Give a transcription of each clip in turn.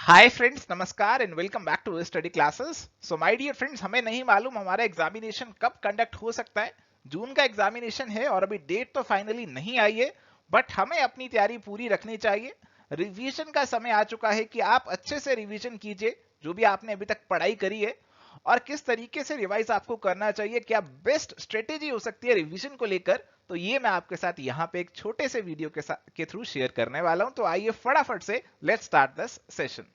हाय friends, नमस्कार and welcome back to study classes. So my dear friends, हमें नहीं मालूम हमारा एग्जामिनेशन कब कंडक्ट हो सकता है। जून का एग्जामिनेशन है और अभी डेट तो फाइनली नहीं आई है, बट हमें अपनी तैयारी पूरी रखनी चाहिए। रिवीजन का समय आ चुका है कि आप अच्छे से रिवीजन कीजिए जो भी आपने अभी तक पढ़ाई करी है, और किस तरीके से रिवाइज आपको करना चाहिए, क्या बेस्ट स्ट्रेटेजी हो सकती है रिवीजन को लेकर। तो ये मैं आपके साथ यहाँ पे एक छोटे से वीडियो के थ्रू शेयर करने वाला हूं। तो आइए फटाफट से लेट्स स्टार्ट दिस सेशन।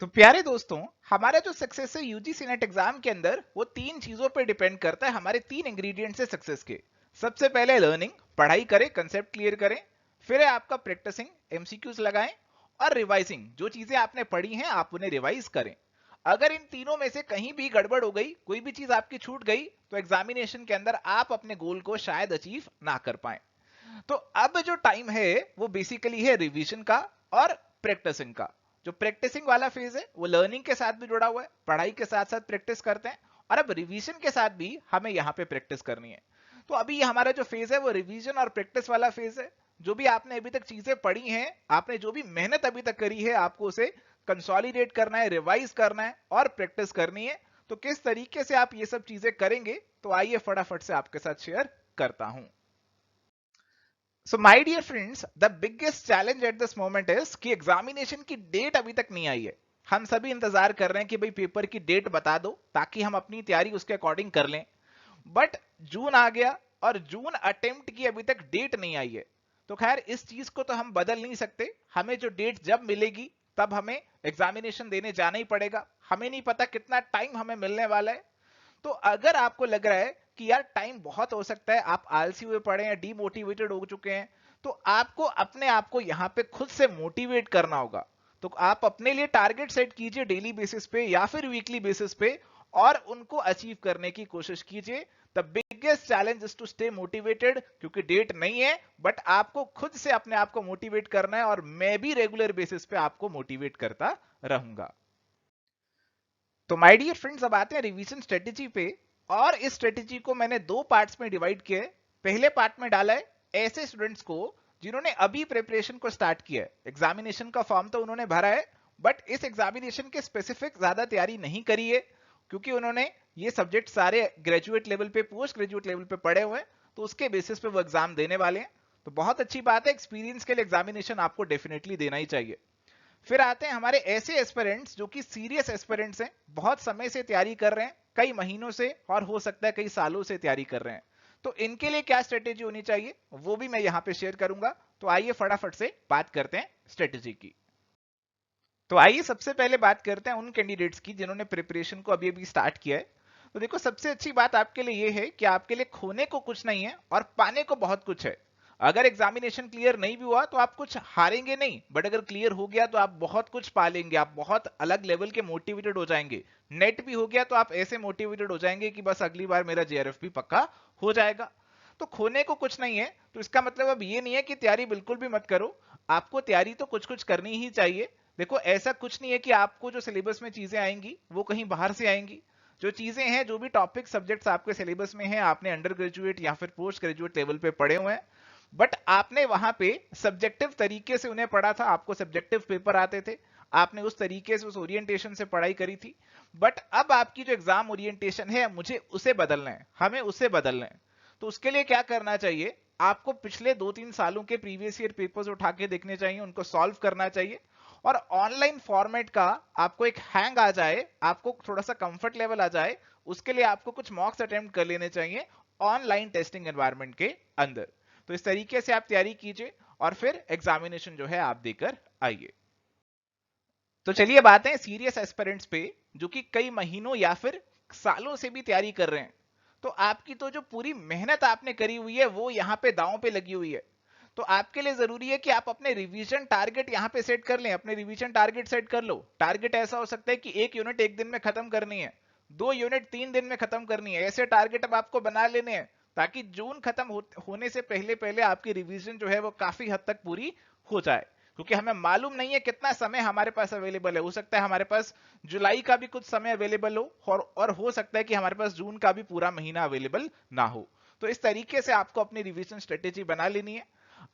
तो प्यारे दोस्तों, हमारा जो सक्सेस है यूजीसी नेट एग्जाम के अंदर, वो तीन चीजों पर डिपेंड करता है। हमारे तीन इंग्रेडिएंट्स है सक्सेस के। सबसे पहले लर्निंग, पढ़ाई करें, कंसेप्ट क्लियर करें। फिर है आपका प्रैक्टिसिंग, एमसीक्यूज लगाएं। और रिवाइजिंग, जो चीजें आपने पढ़ी हैं आप उन्हें रिवाइज करें। अगर इन तीनों में से कहीं भी गड़बड़ हो गई, कोई भी चीज आपकी छूट गई, तो एग्जामिनेशन के अंदर आप अपने गोल को शायद अचीव ना कर पाए। तो अब जो टाइम है वो बेसिकली है रिवीजन का और प्रैक्टिसिंग का। जो प्रैक्टिसिंग वाला फेज है वो लर्निंग के साथ भी जुड़ा हुआ है, पढ़ाई के साथ साथ प्रैक्टिस करते हैं। और अब रिवीजन के साथ भी हमें यहाँ पे प्रैक्टिस करनी है। तो अभी हमारा जो फेज है वो रिवीजन और प्रैक्टिस वाला फेज है। जो भी आपने अभी तक चीजें पढ़ी हैं, आपने जो भी मेहनत अभी तक करी है, आपको उसे कंसोलिडेट करना है, रिवाइज करना है और प्रैक्टिस करनी है। तो किस तरीके से आप ये सब चीजें करेंगे, तो आइए फटाफट से आपके साथ शेयर करता हूं। So my dear friends, the biggest challenge at this moment is कि एग्जामिनेशन की डेट अभी तक नहीं आई है। हम सभी इंतजार कर रहे हैं कि भाई पेपर की डेट बता दो ताकि हम अपनी तैयारी उसके अकॉर्डिंग कर लें। बट जून आ गया और जून अटेम्प्ट की अभी तक डेट नहीं आई है। तो खैर, इस चीज को तो हम बदल नहीं सकते। हमें जो डेट जब मिलेगी तब हमें एग्जामिनेशन देने जाना ही पड़ेगा। हमें नहीं पता कितना टाइम हमें मिलने वाला है। तो अगर आपको लग रहा है कि यार टाइम बहुत हो सकता है, आप आलसी हुए पड़े हैं, डीमोटिवेटेड हो चुके हैं, तो आपको अपने आप को यहां पे खुद से मोटिवेट करना होगा। तो आप अपने लिए टारगेट सेट कीजिए डेली बेसिस पे या फिर वीकली बेसिस पे, और उनको अचीव करने की कोशिश कीजिए। The biggest challenge is to stay motivated, क्योंकि डेट नहीं है, बट आपको खुद से अपने आप को मोटिवेट करना है, और मैं भी रेगुलर बेसिस पे आपको मोटिवेट करता रहूंगा। तो माय डियर फ्रेंड्स, अब आते हैं रिवीजन स्ट्रेटेजी पे। और इस स्ट्रेटेजी को मैंने दो पार्ट्स में डिवाइड किया है। पहले पार्ट में डाला है ऐसे स्टूडेंट्स को जिन्होंने अभी प्रिपरेशन को स्टार्ट किया है। एग्जामिनेशन का फॉर्म तो उन्होंने भरा है, बट इस एग्जामिनेशन के स्पेसिफिक ज्यादा तैयारी नहीं करी है, क्योंकि उन्होंने ये सब्जेक्ट सारे ग्रेजुएट लेवल पे, पोस्ट ग्रेजुएट लेवल पे पढ़े हुए हैं। तो उसके बेसिस पे वो एग्जाम देने वाले हैं। तो बहुत अच्छी बात है, एक्सपीरियंस के लिए एग्जामिनेशन आपको डेफिनेटली देना ही चाहिए। फिर आते हैं हमारे ऐसे एस्पिरेंट्स जो कि सीरियस एस्पिरेंट्स हैं, बहुत समय से तैयारी कर रहे हैं, कई महीनों से, और हो सकता है कई सालों से तैयारी कर रहे हैं। तो इनके लिए क्या स्ट्रेटेजी होनी चाहिए वो भी मैं यहां पे शेयर करूंगा। तो आइए फटाफट से बात करते हैं स्ट्रेटेजी की। तो आइए सबसे पहले बात करते हैं उन कैंडिडेट्स की जिन्होंने प्रिपरेशन को अभी अभी स्टार्ट किया है। तो देखो, सबसे अच्छी बात आपके लिए ये है कि आपके लिए खोने को कुछ नहीं है और पाने को बहुत कुछ है। अगर एग्जामिनेशन क्लियर नहीं भी हुआ तो आप कुछ हारेंगे नहीं, बट अगर क्लियर हो गया तो आप बहुत कुछ पा लेंगे, आप बहुत अलग लेवल के मोटिवेटेड हो जाएंगे। नेट भी हो गया तो आप ऐसे मोटिवेटेड हो जाएंगे कि बस अगली बार मेरा जेआरएफ भी पक्का हो जाएगा। तो खोने को कुछ नहीं है। तो इसका मतलब अब ये नहीं है कि तैयारी बिल्कुल भी मत करो। आपको तैयारी तो कुछ कुछ करनी ही चाहिए। देखो, ऐसा कुछ नहीं है कि आपको जो सिलेबस में चीजें आएंगी वो कहीं बाहर से आएंगी। जो चीजें हैं, जो भी टॉपिक सब्जेक्ट्स आपके सिलेबस में हैं, आपने अंडर ग्रेजुएट या फिर पोस्ट ग्रेजुएट लेवल पे पढ़े हुए हैं, बट आपने वहां पे सब्जेक्टिव तरीके से उन्हें पढ़ा था, आपको सब्जेक्टिव पेपर आते थे, आपने उस तरीके से, उस ओरिएंटेशन से पढ़ाई करी थी। बट अब आपकी जो एग्जाम ओरिएंटेशन है, मुझे उसे बदलना है, हमें उसे बदलना है। तो उसके लिए क्या करना चाहिए, आपको पिछले 2-3 सालों के प्रीवियस ईयर पेपर्स उठा के देखने चाहिए, उनको सॉल्व करना चाहिए। और ऑनलाइन फॉर्मेट का आपको एक हैंग आ जाए, आपको थोड़ा सा कंफर्ट लेवल आ जाए, उसके लिए आपको कुछ मॉक्स अटेम्प्ट कर लेने चाहिए ऑनलाइन टेस्टिंग एनवायरनमेंट के अंदर। तो इस तरीके से आप तैयारी कीजिए और फिर एग्जामिनेशन जो है आप देकर आइए। तो चलिए बात है सीरियस एस्पिरेंट्स पे, जो कि कई महीनों या फिर सालों से भी तैयारी कर रहे हैं। तो आपकी तो जो पूरी मेहनत आपने करी हुई है वो यहाँ पे दांव पे लगी हुई है। तो आपके लिए जरूरी है कि आप अपने रिवीजन टारगेट यहाँ पे सेट कर लें, अपने रिवीजन टारगेट सेट कर लो। टारगेट ऐसा हो सकता है कि 1 यूनिट 1 दिन में खत्म करनी है, 2 यूनिट 3 दिन में खत्म करनी है। ऐसे टारगेट अब आपको बना लेने हैं ताकि जून खत्म होने से पहले पहले आपकी रिवीजन जो है वो काफी हद तक पूरी हो जाए। क्योंकि हमें मालूम नहीं है कितना समय हमारे पास अवेलेबल है। हो सकता है हमारे पास जुलाई का भी कुछ समय अवेलेबल हो, और हो सकता है कि हमारे पास जून का भी पूरा महीना अवेलेबल ना हो। तो इस तरीके से आपको अपनी रिवीजन स्ट्रेटेजी बना लेनी है।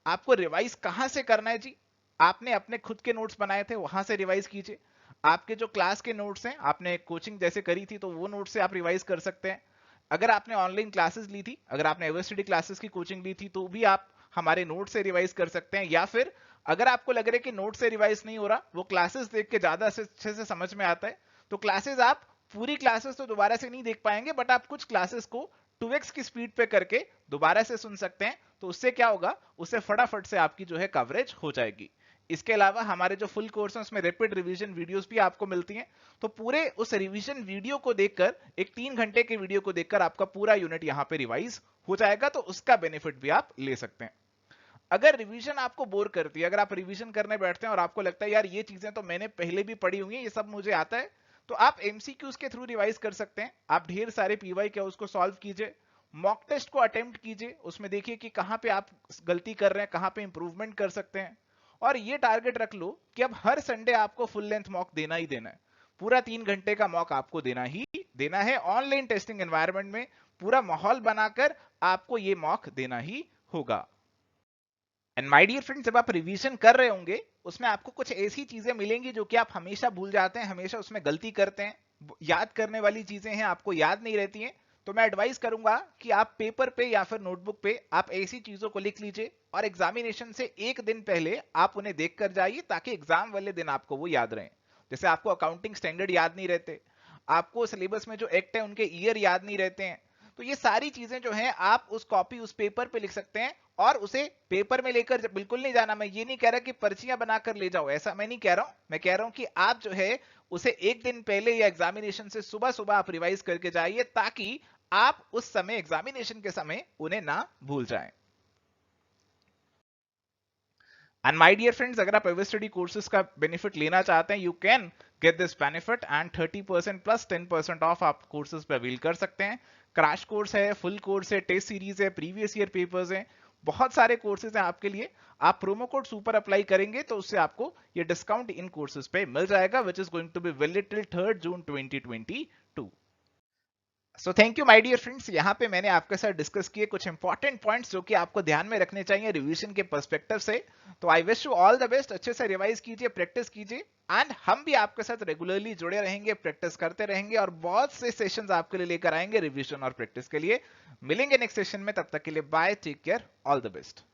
आपको रिवाइज कहां से करना है जी? आपने अपने खुद के नोट्स बनाए थे वहां से रिवाइज कीजिए। आपके जो क्लास के नोट्स हैं, आपने कोचिंग जैसे करी थी तो वो नोट्स से आप रिवाइज कर सकते हैं। अगर आपने ऑनलाइन क्लासेस ली थी, अगर आपने एवरस्टडी क्लासेस की कोचिंग ली थी तो भी आप हमारे नोट से रिवाइज कर सकते हैं। या फिर अगर आपको लग रहा है कि नोट से रिवाइज नहीं हो रहा, वो क्लासेस देख के ज्यादा अच्छे से समझ में आता है, तो क्लासेस आप पूरी क्लासेस तो दोबारा से नहीं देख पाएंगे, बट आप कुछ क्लासेस को 2x की स्पीड पे करके दोबारा से सुन सकते हैं। तो उससे क्या होगा, उससे फटाफट से आपकी जो है कवरेज हो जाएगी। इसके अलावा हमारे जो फुल कोर्स हैं उसमें रैपिड रिवीजन वीडियोस भी आपको मिलती हैं। तो पूरे उस रिवीजन वीडियो को देखकर, एक 3 घंटे के वीडियो को देखकर आपका पूरा यूनिट यहाँ पे रिवाइज हो जाएगा, तो उसका बेनिफिट भी आप ले सकते हैं। अगर रिवीजन आपको बोर करती है, अगर आप रिवीजन करने बैठते हैं और आपको लगता है यार ये चीजें तो मैंने पहले भी पढ़ी हुई है, ये सब मुझे आता है, तो आप एमसीक्यूज के थ्रू रिवाइज कर सकते हैं। आप ढेर सारे पीवाई के उसको सॉल्व कीजिए, मॉक टेस्ट को अटेम्प्ट कीजिए, उसमें देखिए कि कहां पे आप गलती कर रहे हैं, कहां पे इंप्रूवमेंट कर सकते हैं। और ये टारगेट रख लो कि अब हर संडे आपको फुल लेंथ मॉक देना ही देना है। पूरा 3 घंटे का मॉक आपको देना ही देना है। ऑनलाइन टेस्टिंग एनवायरनमेंट में पूरा माहौल बनाकर आपको ये मॉक देना ही होगा। एंड माय डियर फ्रेंड्स, जब आप रिवीजन कर रहे होंगे उसमें आपको कुछ ऐसी चीजें मिलेंगी जो कि आप हमेशा भूल जाते हैं, हमेशा उसमें गलती करते हैं। याद करने वाली चीजें हैं, आपको याद नहीं रहती हैं। तो मैं एडवाइस करूंगा कि आप पेपर पे या फिर नोटबुक पे आप ऐसी चीजों को लिख लीजिए और एग्जामिनेशन से एक दिन पहले आप उन्हें देख कर जाइए, ताकि एग्जाम वाले दिन आपको वो याद रहे। जैसे आपको अकाउंटिंग स्टैंडर्ड याद नहीं रहते, आपको सिलेबस में जो एक्ट है उनके ईयर याद नहीं रहते हैं, तो ये सारी चीजें जो हैं आप उस कॉपी उस पेपर पे लिख सकते हैं और उसे पेपर में लेकर बिल्कुल नहीं जाना। मैं ये नहीं कह रहा कि पर्चियां बनाकर ले जाओ, ऐसा मैं नहीं कह रहा हूं। मैं कह रहा हूं कि आप जो है उसे एक दिन पहले या एग्जामिनेशन से सुबह सुबह आप रिवाइज करके जाइए, ताकि आप उस समय एग्जामिनेशन के समय उन्हें ना भूल जाएं। एंड माय डियर फ्रेंड्स, अगर आप एवर स्टडी कोर्सेज का बेनिफिट लेना चाहते हैं, you can get this benefit and 30% plus 10% of आप कोर्सेज पे अवील कर सकते हैं। क्रैश कोर्स है, फुल कोर्स है, टेस्ट सीरीज है, प्रीवियस ईयर पेपर्स हैं, बहुत सारे कोर्सेज हैं आपके लिए। आप प्रोमो कोड सुपर अप्लाई करेंगे तो उससे आपको ये डिस्काउंट इन कोर्सेज पे मिल जाएगा, which is going to be valid till 3 June 2022। So thank you my dear friends, यहाँ पे मैंने आपके साथ डिस्कस किए कुछ इंपॉर्टेंट पॉइंट्स जो कि आपको ध्यान में रखने चाहिए रिवीजन के पर्सपेक्टिव से। तो I wish you all the best, अच्छे से रिवाइज कीजिए, प्रैक्टिस कीजिए, एंड हम भी आपके साथ रेगुलरली जुड़े रहेंगे, प्रैक्टिस करते रहेंगे और बहुत से सेशंस आपके लिए लेकर आएंगे रिवीजन और प्रैक्टिस के लिए। मिलेंगे नेक्स्ट सेशन में, तब तक के लिए bye, take care, all the best.